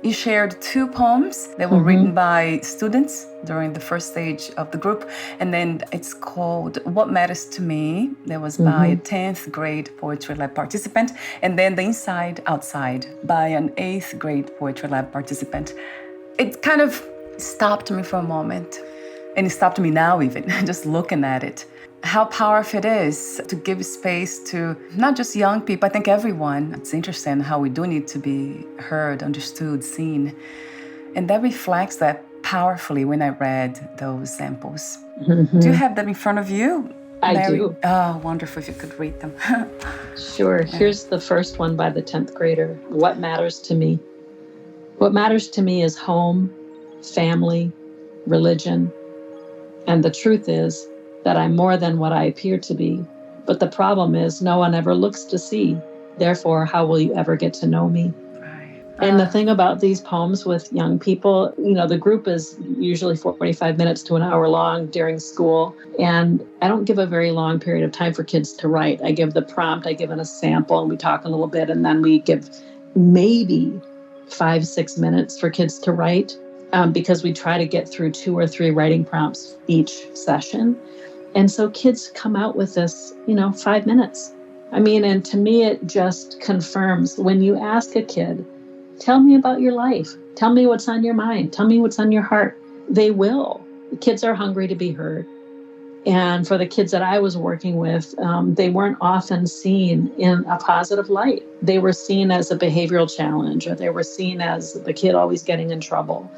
You shared two poems that were written by students during the first stage of the group. And then it's called What Matters to Me. That was by a 10th grade Poetry Lab participant. And then The Inside Outside by an 8th grade Poetry Lab participant. It kind of stopped me for a moment. And it stopped me now even, just looking at it. How powerful it is to give space to not just young people, I think everyone. It's interesting how we do need to be heard, understood, seen. And that reflects that powerfully when I read those samples. Do you have them in front of you, Mary? I do. Oh, wonderful if you could read them. Sure. Yeah. Here's the first one by the 10th grader. What matters to me? What matters to me is home, family, religion. And the truth is that I'm more than what I appear to be. But the problem is no one ever looks to see. Therefore, how will you ever get to know me? Right. And the thing about these poems with young people, the group is usually 45 minutes to an hour long during school. And I don't give a very long period of time for kids to write. I give the prompt, I give it a sample, and we talk a little bit, and then we give maybe 5-6 minutes for kids to write. Because we try to get through 2 or 3 writing prompts each session. And so kids come out with this, 5 minutes. And to me, it just confirms when you ask a kid, tell me about your life. Tell me what's on your mind. Tell me what's on your heart. They will. The kids are hungry to be heard. And for the kids that I was working with, they weren't often seen in a positive light. They were seen as a behavioral challenge, or they were seen as the kid always getting in trouble.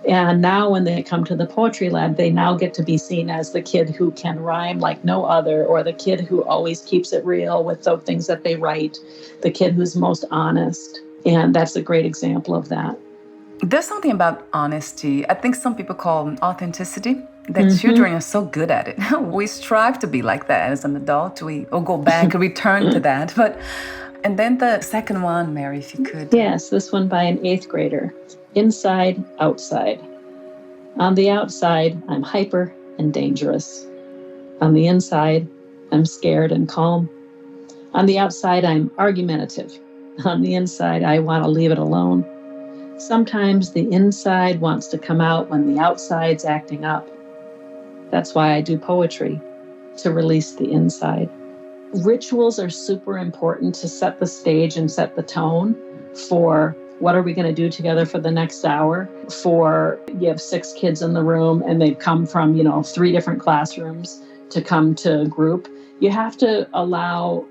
And now when they come to the Poetry Lab, they now get to be seen as the kid who can rhyme like no other, or the kid who always keeps it real with the things that they write, the kid who's most honest. And that's a great example of that. There's something about honesty. I think some people call authenticity. That children are so good at it. We strive to be like that as an adult. We'll go back and return to that. And then the second one, Mary, if you could. Yes, this one by an 8th grader. Inside, outside. On the outside, I'm hyper and dangerous. On the inside, I'm scared and calm. On the outside, I'm argumentative. On the inside, I want to leave it alone. Sometimes the inside wants to come out when the outside's acting up. That's why I do poetry, to release the inside. Rituals are super important to set the stage and set the tone for what are we going to do together for the next hour. You have 6 kids in the room and they've come from, 3 different classrooms to come to a group. You have to allow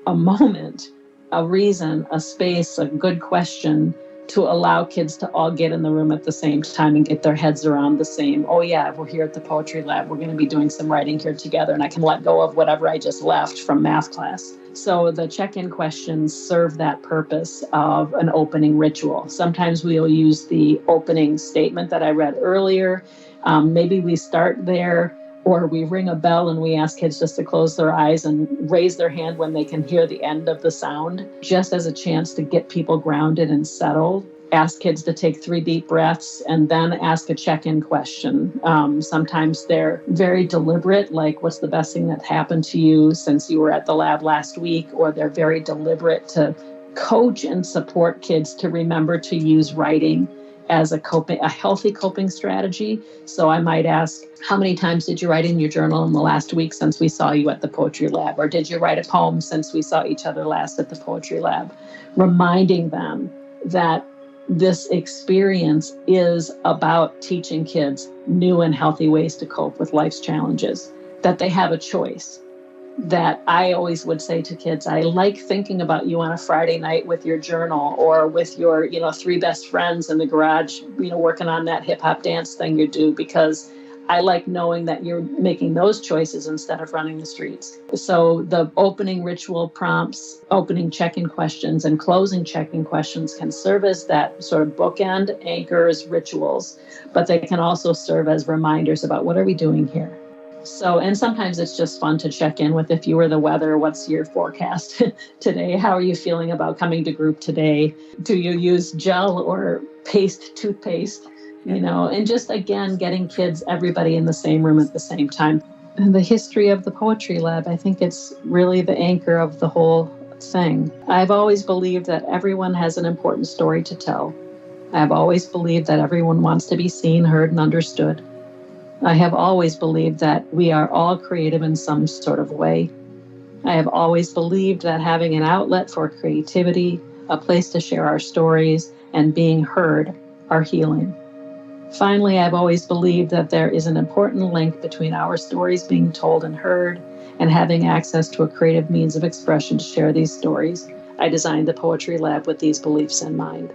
a moment, a reason, a space, a good question to allow kids to all get in the room at the same time and get their heads around the same, oh yeah, we're here at the Poetry Lab, we're going to be doing some writing here together, and I can let go of whatever I just left from math class. So the check-in questions serve that purpose of an opening ritual. Sometimes we'll use the opening statement that I read earlier. Maybe we start there, or we ring a bell and we ask kids just to close their eyes and raise their hand when they can hear the end of the sound, just as a chance to get people grounded and settled. Ask kids to take 3 deep breaths and then ask a check-in question. Sometimes they're very deliberate, like what's the best thing that happened to you since you were at the lab last week, or they're very deliberate to coach and support kids to remember to use writing as a healthy coping strategy. So I might ask, how many times did you write in your journal in the last week since we saw you at the Poetry Lab? Or did you write a poem since we saw each other last at the Poetry Lab? Reminding them that this experience is about teaching kids new and healthy ways to cope with life's challenges, that they have a choice. That I always would say to kids, I like thinking about you on a Friday night with your journal, or with your, 3 best friends in the garage, working on that hip hop dance thing you do, because I like knowing that you're making those choices instead of running the streets. So the opening ritual prompts, opening check-in questions, and closing check-in questions can serve as that sort of bookend, anchors, rituals, but they can also serve as reminders about what are we doing here. So, and sometimes it's just fun to check in with, if you were the weather, what's your forecast today? How are you feeling about coming to group today? Do you use gel or toothpaste? And just, again, getting kids, everybody in the same room at the same time. And the history of the Poetry Lab, I think it's really the anchor of the whole thing. I've always believed that everyone has an important story to tell. I have always believed that everyone wants to be seen, heard, and understood. I have always believed that we are all creative in some sort of way. I have always believed that having an outlet for creativity, a place to share our stories, and being heard are healing. Finally, I've always believed that there is an important link between our stories being told and heard and having access to a creative means of expression to share these stories. I designed the Poetry Lab with these beliefs in mind.